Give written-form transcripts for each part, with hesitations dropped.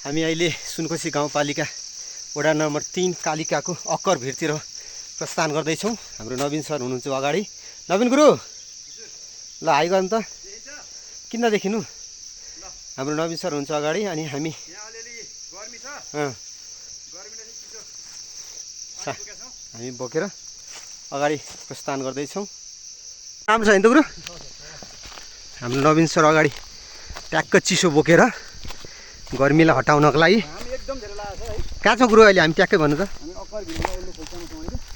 हामी अहिले सुनकोशी गाउँपालिका वडा नम्बर 3 कालिकाको अक्कर भिरतिर प्रस्थान गर्दैछौँ। हाम्रो नवीन सर हुनुहुन्छ अगाडि। नवीन गुरु ल हाई गर्नु त, किन नदेखिनु? हाम्रो नवीन सर हुन्छ अगाडि अनि हामी हामी बोकेर अगाडि प्रस्थान गर्दैछौँ। राम्रो छ नि त गुरु? हाम्रो नवीन सर अगाडि ट्याक्क चिसो बोकेर गर्मीलाई हटाउनको लागि। कहाँ छ गुरु अहिले हामी? ट्याक्कै भन्नु त।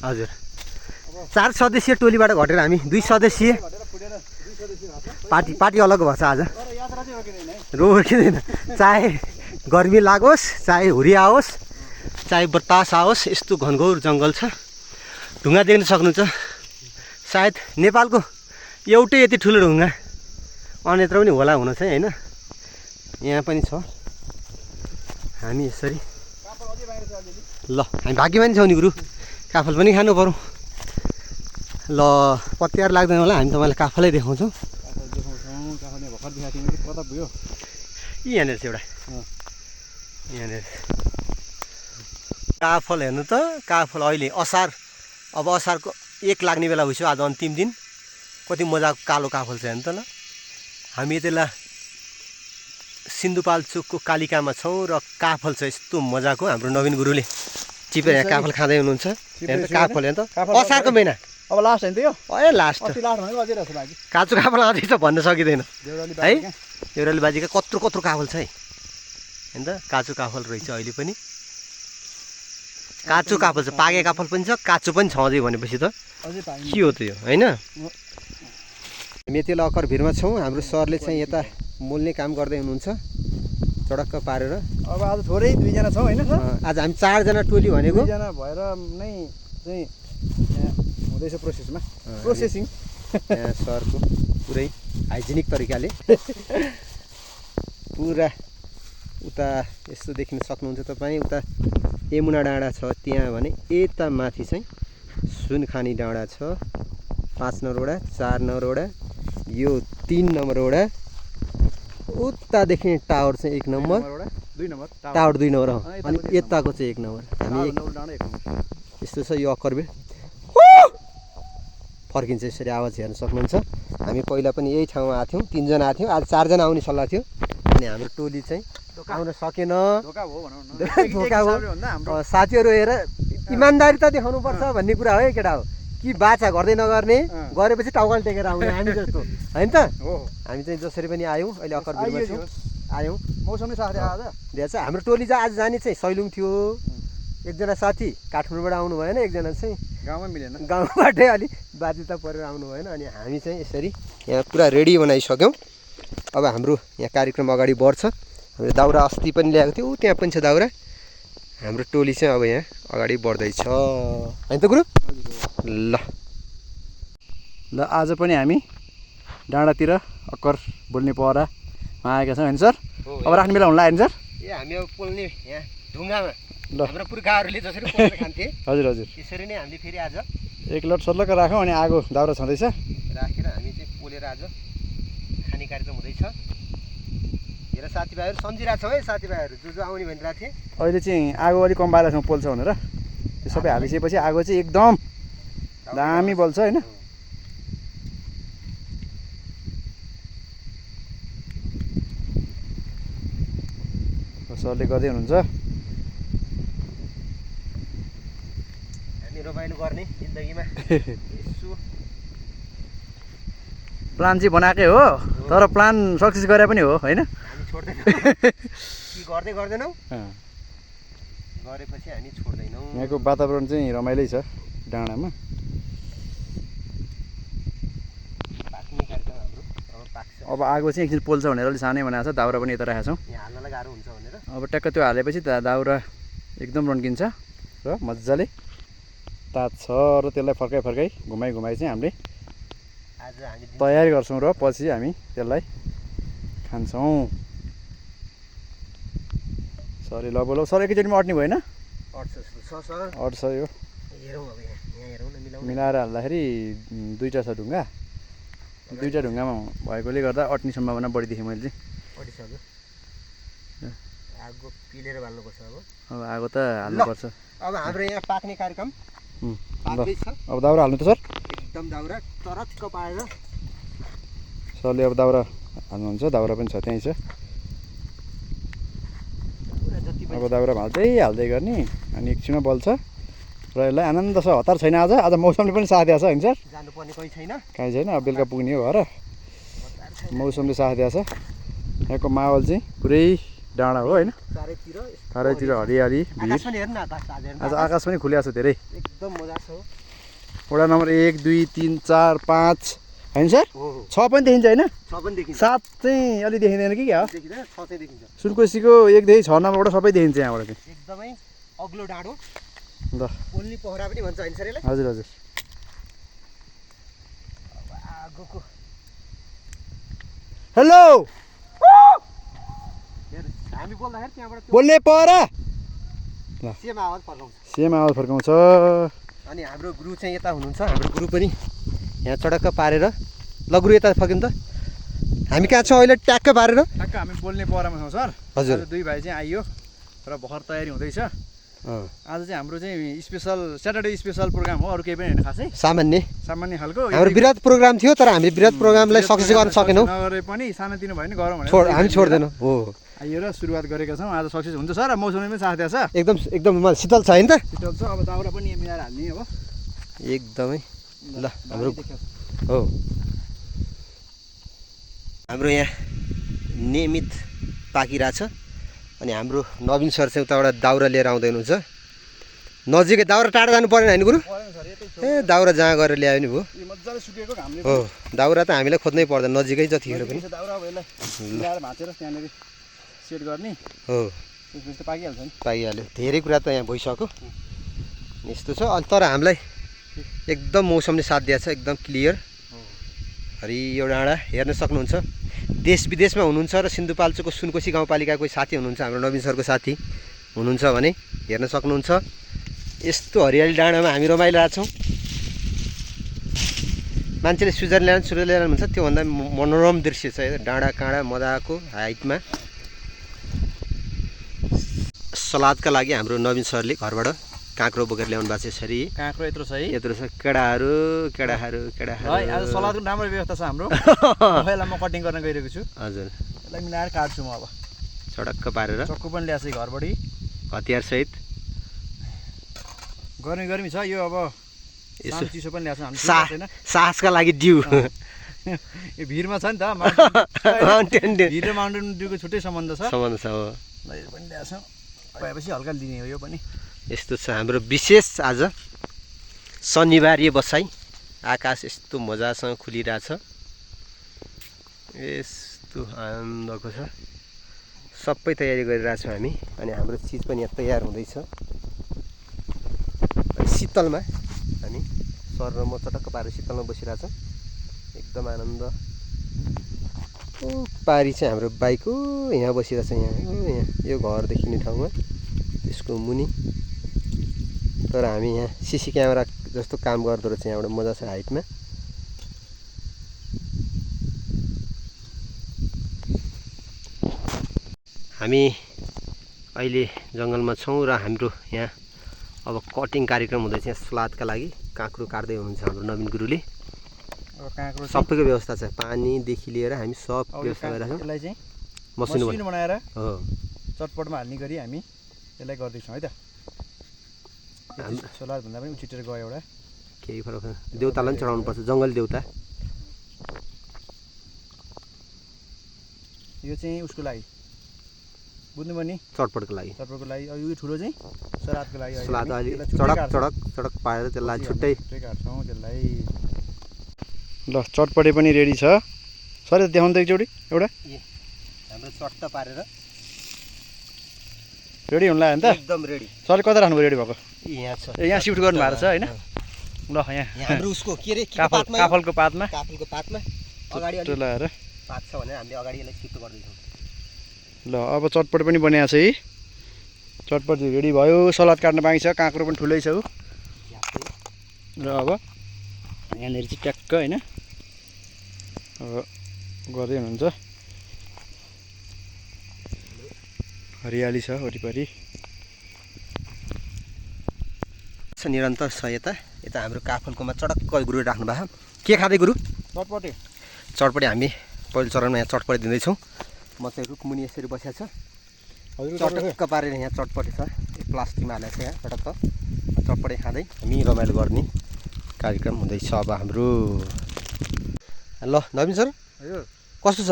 हजुर, 4 सदस्यीय टोलीबाट घटेर हामी 2 सदस्यीय पार्टी अलग भएछ आज। रोकिँदैन, चाहे गर्मी लागोस्, चाहे हुरी आओस्, चाहे बतास आओस्, यस्तो घनघोर जङ्गल छ। ढुङ्गा देख्न सक्नुहुन्छ, सायद नेपालको एउटै यति ठुलो ढुङ्गा अन्यत्र पनि होला हुन चाहिँ, होइन? यहाँ पनि छ। हामी यसरी ल हामी भाग्यमानी छौँ नि गुरु, काफल पनि खानु पर्यो। ल पत्यार लाग्दैन होला, हामी तपाईँलाई काफलै देखाउँछौँ। यहाँनिर छ एउटा, यहाँनिर काफल हेर्नु त। काफल अहिले असार, अब असारको 1 लाग्ने बेला भइसक्यो, आज अन्तिम दिन। कति मजाको कालो काफल छ हेर्नु त। ल हामी त्यसलाई सिन्धुपाल्चोकको कालिकामा छौँ र काफल छ यस्तो मजाको। हाम्रो नवीन गुरुले टिपेर यहाँ काफल खाँदै हुनुहुन्छ। हेर्नु त काफल, हेर्नु त, असारको महिना। अब लास्ट होइन त यो? ए लास्ट काँचो काफल आउँदैछ भन्न सकिँदैन है। देउराली बाजीका कत्रो कत्रो काफल छ है, होइन त? काँचो काफल रहेछ अहिले पनि। काँचो काफल छ, पाके काफल पनि छ, काँचो पनि छ अझै भनेपछि त के हो त यो, होइन? हामी यति अक्कर भिरमा छौँ। हाम्रो सरले चाहिँ यता मोल्ने काम गर्दै हुनुहुन्छ चडक्क पारेर। अब आज थोरै 2 जना छौँ, होइन? आज हामी 4 जना टोली भनेको। 2 जना भएर नै चाहिँ हुँदैछ प्रोसेसमा, प्रोसेसिङ। यहाँ सरको पुरै हाइजेनिक तरिकाले पुरा उता यस्तो देख्न सक्नुहुन्छ तपाईँ। उता यमुना डाँडा छ त्यहाँ भने, यता माथि चाहिँ सुनखानी डाँडा छ। 5 नम्बर वडा, 4 नम्बर वडा, यो 3 नम्बर वडा। उता देख्ने टावर चाहिँ 1 नम्बर, 2 नम्बर टावर 2 नम्बर हो। अनि यताको चाहिँ 1 नम्बर। हामी यस्तो छ यो अक्कर भिर। फर्किन्छ यसरी आवाज हेर्न सक्नुहुन्छ। हामी पहिला पनि यही ठाउँमा आएको थियौँ, 3 जना आएको थियौँ। आज 4 जना आउने सल्लाह थियो, अनि हाम्रो टोली चाहिँ आउन सकेन। धोका हो। साथीहरू हेर, इमान्दारी त देखाउनुपर्छ भन्ने कुरा हो है केटा हो कि? बाचा गर्दै नगर्ने, गरेपछि टाउकाले टेकेर आउने हामी जस्तो, होइन त? हामी चाहिँ जसरी पनि आयौँ, अहिले अक्कर भिरमा छौँ, आयौँ। मौसमले साथ दिएछ। हाम्रो टोली चाहिँ आज जाने चाहिँ सैलुङ थियो। एकजना साथी काठमाडौँबाट आउनु भएन, एकजना चाहिँ गाउँमा मिलेन, गाउँबाटै अलि बाध्यता परेर आउनु भएन। अनि हामी चाहिँ यसरी यहाँ पुरा रेडी बनाइसक्यौँ। अब हाम्रो यहाँ कार्यक्रम अगाडि बढ्छ। हामीले दाउरा अस्ति पनि ल्याएको थियौँ, त्यहाँ पनि छ दाउरा। हाम्रो टोली चाहिँ अब यहाँ अगाडि बढ्दैछ, होइन त गुरु? ल ल आज पनि हामी डाँडातिर अक्कर बोल्ने पहरामा आएका छौँ, होइन सर? अब राख्ने बेला हुन लाग्यो नि सर? ए हामी अब पोल्ने यहाँ ढुङ्गामा ल हाम्रो पुर्खाहरूले जसरी पोलेर खान्थे, हजुर हजुर, त्यसरी नै हामीले फेरि आज एक लट सल्लक्क राखौँ। अनि आगो दाउरा छँदैछ, राखेर हामी चाहिँ पोलेर आज खाने कार्यक्रम हुँदैछ। हेर साथीभाइहरू सम्झिरहेको छौँ है, साथीभाइहरू जो आउने भनिरहेको थिएँ। अहिले चाहिँ आगो अलिक कम बालेसम्म पोल्छ भनेर त्यो सबै हालिसकेपछि आगो चाहिँ एकदम दामी बल्छ, होइन? सरले गर्दै हुनुहुन्छ। हामी रमाइलो गर्ने जिन्दगीमा यसो प्लान चाहिँ बनाएकै हो, तर प्लान सक्सेस गरे पनि हो, होइन? हामी छोड्दैनौँ कि गर्दै गर्दैनौँ, गरेपछि हामी छोड्दैनौँ। यहाँको वातावरण चाहिँ रमाइलै छ डाँडामा। पाक्ने कार्यक्रम हाम्रो अब पाक्छ। अब आगो चाहिँ एकछिन पोल्छ भनेर अलिक सानै बनाएको छ। दाउरा पनि यता राखेका छौँ। यहाँ हाल्नलाई गाह्रो हुन्छ भनेर अब ट्याक्क त्यो हालेपछि दाउरा एकदम रन्किन्छ र मजाले तात्छ र त्यसलाई फर्काइ घुमाइ चाहिँ हामीले आज हामी तयारी गर्छौँ र पछि हामी त्यसलाई खान्छौँ। सरी ल बोलो सर, एकैचोटिमा अट्ने भएन? अट्छ यो। हेरौँ अब यहाँ हेरौँ न, मिलाउँ। मिलाएर हाल्दाखेरि 2टा छ ढुङ्गा, 2टा ढुङ्गामा भएकोले गर्दा अट्ने सम्भावना बढी देखेँ मैले चाहिँ। अटिसक्यो। आगो पिलेर बाल्नुपर्छ अब आगो त हाल्नुपर्छ। अब हाम्रो यहाँ पाक्ने कार्यक्रम पाक्दैछ। अब दाउरा हाल्नु त सर? एकदम दाउरा तरक्क पारेर सरले अब दाउरा हाल्नुहुन्छ। दाउरा पनि छ त्यहीँ छ। अब दाउरा हाल्दै गर्ने अनि एकछिनमा बल्छ र यसलाई आनन्द छ। हतार छैन आज। आज मौसमले पनि साथ दिएको छ होइन सर? जानुपर्ने कोही छैन, काहीँ छैन। अब बेलुका पुग्ने हो घर। मौसमले साथ दिएको छ। यहाँको माहौल चाहिँ पुरै डाँडा हो होइन? चारैतिर हरियाली भिड। आज आकाश पनि खुलिएको छ धेरै। एकदम मजा छ। वडा नम्बर 1 2 3 4 5 होइन सर? 6 पनि देखिन्छ होइन? 6 पनि देखिन्छ। 7 चाहिँ अलि देखिँदैन कि क्या हो? देखिँदैन, 6 चाहिँ देखिन्छ। सुनकोसीको 1 देखि 6 नम्बरबाट सबै देखिन्छ यहाँबाट चाहिँ। एकदमै अग्लो डाँडो। ल पोल्नी पोखरा पनि भन्छ होइन सर यसलाई? हजुर हजुर। आगोको हेलो हामी बोल्दाखेरि त्यहाँबाट बोल्ने पर ल सेम आवाज फर्काउँछ। सेम आवाज फर्काउँछ। अनि हाम्रो गुरु चाहिँ यता हुनुहुन्छ। हाम्रो गुरु पनि यहाँ चडक्क पारेर ल गुरु यता फर्किनु त। हामी कहाँ छौँ अहिले? ट्याक्क पारेर ठ्याक्क हामी बोल्ने पहरामा छौँ सर। हजुर। आज दुई भाइ चाहिँ आइयो र भर्खर तयारी हुँदैछ। आज चाहिँ हाम्रो चाहिँ स्पेसल स्याटरडे स्पेसल प्रोग्राम हो। अरू केही पनि होइन खासै। सामान्य खालको हाम्रो विराट प्रोग्राम थियो, तर हामीले विराट प्रोग्रामलाई सक्सेस गर्न सकेनौँ। नगरे पनि सानोतिनो भयो नि गरौँ भनेर हामी छोड्दैनौँ। हो आइयो र सुरुवात गरेका छौँ। आज सक्सेस हुन्छ सर। मौसमले पनि साथ दिएको छ। एकदम शीतल छ होइन त? शीतल छ। अब दाउरा पनि मिलाएर हाल्ने अब एकदमै। ल हाम्रो हो हाम्रो यहाँ नियमित पाकिरहेछ। अनि हाम्रो नवीन सर चाहिँ उताबाट दाउरा लिएर आउँदै हुनुहुन्छ। नजिकै दाउरा टाढा जानु परेन होइन गुरु? ए दाउरा जहाँ गएर ल्यायो नि भयो। मजाले सुकेको घामले हो दाउरा त हामीलाई खोज्नै पर्दैन, नजिकै जतिखेर पनि। दाउरा अब यसलाई मिलाएर भाँचेर त्यहाँनिर सेट गर्ने हो त्यसपछि त पाकिहाल्छ नि। पाइहाल्यो। धेरै कुरा त यहाँ भइसक्यो। यस्तो छ। अनि तर हामीलाई एकदम मौसमले साथ दिएको छ। एकदम क्लियर हरियो डाँडा हेर्न सक्नुहुन्छ। देश विदेशमा हुनुहुन्छ र सिन्धुपाल्चोकको सुनकोशी गाउँपालिकाको कोही साथी हुनुहुन्छ, हाम्रो नवीन सरको साथी हुनुहुन्छ भने हेर्न सक्नुहुन्छ। यस्तो हरियाली डाँडामा हामी रमाइरहेको छौँ। मान्छेले स्विजरल्यान्ड भन्छ, त्योभन्दा मनोरम दृश्य छ। डाँडा काँडा मजाको हाइटमा। सलादका लागि हाम्रो नवीन सरले घरबाट काँक्रो बोकेर ल्याउनु भएको छ। यसरी काँक्रो यत्रो छ है? यत्रो छ। केडाहरू आज सलादको राम्रो व्यवस्था छ हाम्रो। पहिला म कटिङ गर्न गइरहेको छु। हजुर। यसलाई मिलाएर काट्छु म अब चडक्क पारेर। चक्कु पनि ल्याएको छ घरबाटै हतियारसहित। गर्मी छ यो। अब यसो चिसो पनि ल्याएको छ हामी। साहसका लागि ड्यू। यो भिरमा छ नि त माउन्टेन ड्यू। भिर र माउन्टेन ड्यूको छुट्टै सम्बन्ध छ। हो ल यो पनि ल्याएको छ। भएपछि हल्का दिने हो यो पनि। यस्तो छ हाम्रो विशेष आज शनिबार बसाइ। आकाश यस्तो मजासँग खुलिरहेछ। यस्तो आनन्दको छ। सबै तयारी गरिरहेछौँ हामी। अनि हाम्रो चिज पनि यहाँ तयार हुँदैछ। शीतलमा हामी सर र म चटक्क पारेर शीतलमा बसिरहेछौँ। एकदम आनन्द। पारी चाहिँ हाम्रो बाइक हो यहाँ बसिरहेछ। यहाँ यो घर देखिने ठाउँमा त्यसको मुनि। तर हामी यहाँ सिसी क्यामेरा जस्तो काम गर्दो रहेछ। यहाँबाट मजा छ हाइटमा। हामी अहिले जङ्गलमा छौँ र हाम्रो यहाँ अब कटिङ कार्यक्रम हुँदैछ। यहाँ सलादका लागि काँक्रो काट्दै हुनुहुन्छ हाम्रो नवीन गुरुले। काँक्रो सबैको व्यवस्था छ। पानीदेखि लिएर हामी सब व्यवस्था गरेका छौँ। यसलाई चाहिँ मसिनो बनाएर हो चटपटमा हाल्ने गरी हामी यसलाई गर्दैछौँ है त। सलाद भन्दा पनि उछिटेर गयो एउटा। केही फरक छैन। देउतालाई पनि चढाउनुपर्छ, जङ्गली देउता। यो चाहिँ उसको लागि बुझ्नुभयो नि? चटपटको लागि। चटपटको लागि। अब यो ठुलो चाहिँ सलादको लागि। सलाद अलि चडक पारेर त्यसलाई छुट्टै काट्छौँ त्यसलाई। ल चटपटे पनि रेडी छ सर। देखाउनु त एकचोटि एउटा। हाम्रो चट्ट पारेर रेडी हुनु लाग्यो नि त? एकदम रेडी। सरले कता राख्नुभयो रेडी भएको? यहाँ छ। यहाँ सिफ्ट गर्नु भएको छ होइन? ल यहाँ हाम्रो उसको के रे काफलको पातमा अगाडि अलि लगाएर पात छ भने हामीले अगाडि यसलाई सिफ्ट गर्दैछौँ। ल अब चटपट पनि बनाएको छ है। चटपट रेडी भयो। सलाद काट्न बाँकी छ। काँक्रो पनि ठुलै छ। र अब यहाँनिर चाहिँ ट्याक्क होइन अब गर्दै हुनुहुन्छ। हरियाली छ वरिपरि निरन्तर छ यता हाम्रो काफलकोमा चटक्क गुरु राख्नु भएको के खाँदै गुरु चटपटी हामी पहिलो चरणमा यहाँ चटपटी दिँदैछौँ म चाहिँ रुखमुनि यसरी बसेको छ चटक्क पारेर यहाँ चटपटी छ प्लास्टिकमा हालेको छ यहाँ चटक्क चटपटी खाँदै हामी रमाइलो गर्ने कार्यक्रम हुँदैछ अब हाम्रो ल नवीन सर कस्तो छ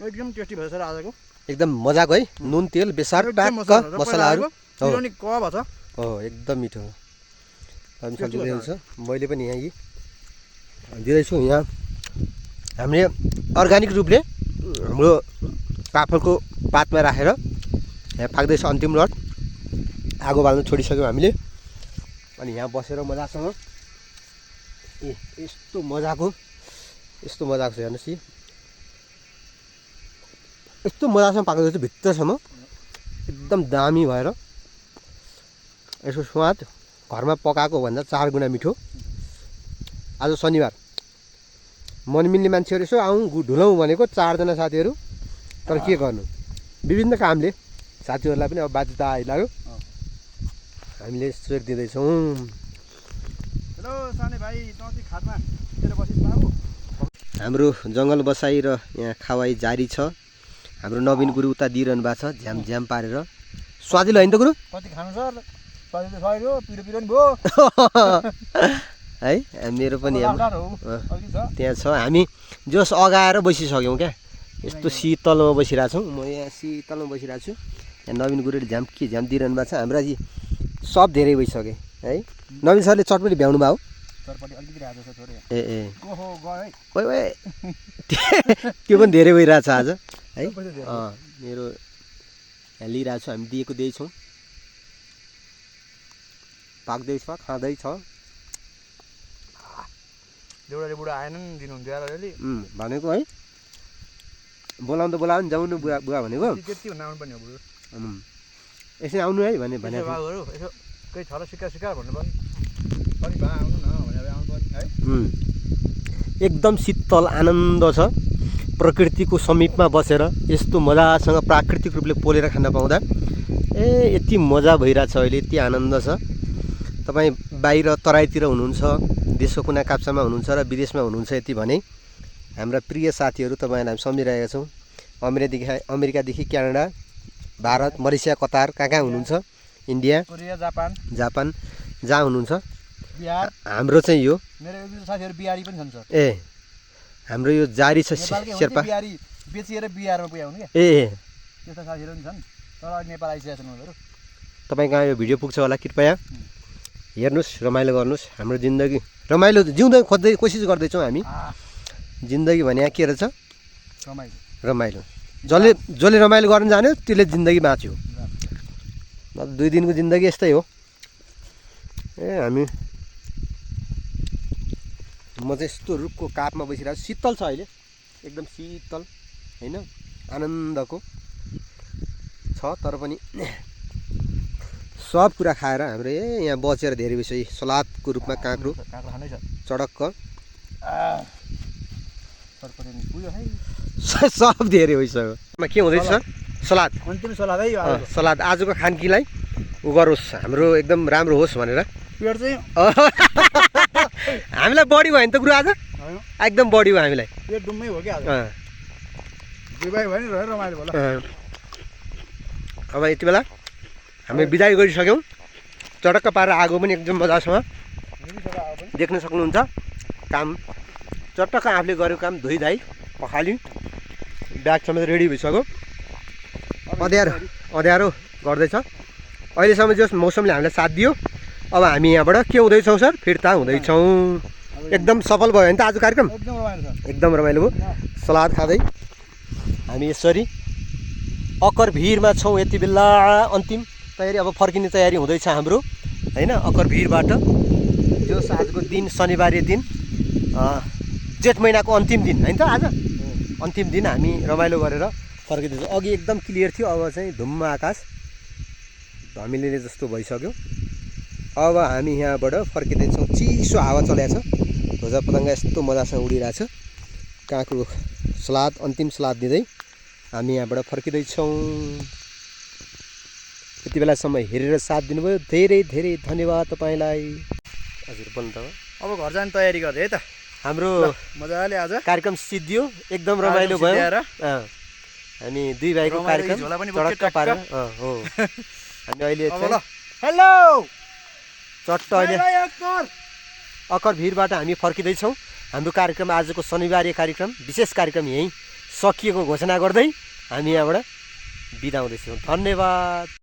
एकदम टेस्टी भएछ सर आजको एकदम मजाको है नुन तेल बेसार टाक्क मसलाहरू हो एकदम मिठो नवीन सर दिँदैछ मैले पनि यहाँ यी दिँदैछु यहाँ हामीले अर्ग्यानिक रूपले हाम्रो काफलको पातमा राखेर यहाँ पाक्दैछ अन्तिम लट आगो बाल्नु छोडिसक्यौँ हामीले अनि यहाँ बसेर मजासँग यस्तो मजाको छ हेर्नुहोस् यी यस्तो मजासँग पाक्दैछ भित्रसम्म एकदम दामी भएर यसको स्वाद घरमा पकाएको भन्दा 4 गुणा मिठो आज शनिबार मन मिल्ने मान्छेहरू यसो आउँ ढुलौँ भनेको 4 जना साथीहरू तर के गर्नु विभिन्न कामले साथीहरूलाई पनि अब बाध्यता आइलाग्यो हामीले स्वेट दिँदैछौँ हेलो साने भाइ तँसी खाटमा मेरो बसिस बाबु हाम्रो जङ्गल बसाई र यहाँ खावाई जारी छ हाम्रो नवीन गुरु उता दिइरहनु भएको छ झ्याम झ्याम पारेर स्वादिलो होइन त गुरु कति खानु सर स्वादिलो छैन पिरो पिरो नि भयो है मेरो पनि त्यहाँ छ हामी जस अगाएर बसिसक्यौँ क्या यस्तो शीतलमा बसिरहेको छौँ म यहाँ शीतलमा बसिरहेको छु यहाँ नवीन गुरुले झ्याम दिइरहनु भएको छ हाम्रो आज सब धेरै भइसके है नवीन सरले चटपटी भ्याउनु भयो ए त्यो पनि धेरै भइरहेछ आज है मेरो यहाँ लिइरहेको छु हामी दिएको दिएछौँ पाक्दैछ खाँदैछ देउराले बुढा आएनन् दिनुहुन्थ्यो अलिअलि भनेको है बोलाउनु त बोलाउनु जाउनु बुवा बुवा भनेको त्यति हुन आउनुपर्ने हो बुढो यसरी आउनु है भनेको बाबुहरू यसो केही छ र सिकार भन्नु पनि भए आउनु न भनेर आउनु पर्ने है एकदम शीतल आनन्द छ प्रकृतिको समीपमा बसेर यस्तो मजासँग प्राकृतिक रूपले पोलेर खान पाउँदा यति मजा भइरहेछ अहिले यति आनन्द छ तपाईँ बाहिर तराईतिर हुनुहुन्छ देशको कुना काप्चामा हुनुहुन्छ र विदेशमा हुनुहुन्छ यति भने हाम्रा प्रिय साथीहरू तपाईँहरूलाई हामी सम्झिरहेका छौँ अमेरिकादेखि क्यानाडा भारत मलेसिया कतार कहाँ हुनुहुन्छ इन्डिया कोरिया जापान जहाँ हुनुहुन्छ बिहार हाम्रो चाहिँ यो मेरो साथीहरू बिहारी पनि छन् सर हाम्रो यो जारी छ शेर्पा बिहारी बेचिएर बिहारमा पुग्याउनु क्या त्यस्ता साथीहरू पनि छन् तर नेपाल आइसकेका छन् उनीहरू तपाईँ कहाँ यो भिडियो पुग्छ होला कृपया हेर्नुहोस् रमाइलो गर्नुहोस् हाम्रो जिन्दगी रमाइलो जिउँदै खोज्दै कोसिस गर्दैछौँ हामी जिन्दगी भने के रहेछ रमाइलो जसले रमाइलो गर्न जान्यो त्यसले जिन्दगी बाँच्यो 2 दिनको जिन्दगी यस्तै हो हामी म चाहिँ यस्तो रुखको कापमा बसिरहेको छु शीतल छ अहिले एकदम शीतल होइन आनन्दको छ तर पनि सब कुरा खाएर हाम्रो यहाँ बचेर धेरै भइसक्यो सलादको रूपमा काँक्रो चडक्क सब धेरै भइसक्यो के हुँदैछ सर सलाद अन्तिम सलाद है सलाद आजको खानकीलाई उ गरोस् हाम्रो एकदम राम्रो होस् भनेर पेट चाहिँ हामीलाई बढी भयो नि त गुरु आज एकदम बढी भयो हामीलाई पेट डुम्मै हो क्या दुई भाइ भयो नि रमाइलो भयो अब यति बेला हामी बिदाई गरिसक्यौँ चटक्क पारेर आगो पनि एकदम मजासँग देख्न सक्नुहुन्छ काम चटक्क आफूले गरेको काम धोइधाइ पखाल्यौँ ब्याग समेत रेडी भइसक्यो अँध्यारो गर्दैछ अहिलेसम्म जस मौसमले हामीलाई साथ दियो अब हामी यहाँबाट के हुँदैछौँ सर फिर्ता हुँदैछौँ एकदम सफल भयो भने त आज कार्यक्रम एकदम रमाइलो भयो सलाद खाँदै हामी यसरी अकर भिरमा छौँ यति बेला अन्तिम तयारी अब फर्किने तयारी हुँदैछ हाम्रो होइन अकर भिरबाट जो आजको दिन शनिबारे दिन जेठ महिनाको अन्तिम दिन होइन त आज अन्तिम दिन हामी रमाइलो गरेर फर्किँदैछौँ अघि एकदम क्लियर थियो अब चाहिँ धुम्म आकाश धमिलिने जस्तो भइसक्यो अब हामी यहाँबाट फर्किँदैछौँ चिसो हावा चलेको छ ध्वजा पतङ्ग यस्तो मजासँग उडिरहेछ काँक्रो सलाद अन्तिम सलाद दिँदै हामी यहाँबाट फर्किँदैछौँ यति बेलासम्म हेरेर साथ दिनुभयो धेरै धेरै धन्यवाद तपाईँलाई। हजुर बोल्नु त अब घर जाने तयारी गर्दै है त। हाम्रो मजाले आज कार्यक्रम सिद्धियो, एकदम रमाइलो भयो। हामी दुई भाइको कार्यक्रम चटक्क पारेर हो। हामी अहिले हेलो चट्ट अहिले अक्कर भिरबाट हामी फर्किँदैछौँ। हाम्रो कार्यक्रम आजको शनिबारे कार्यक्रम विशेष कार्यक्रम यहीँ सकिएको घोषणा गर्दै हामी यहाँबाट बिदा हुँदैछौँ। धन्यवाद।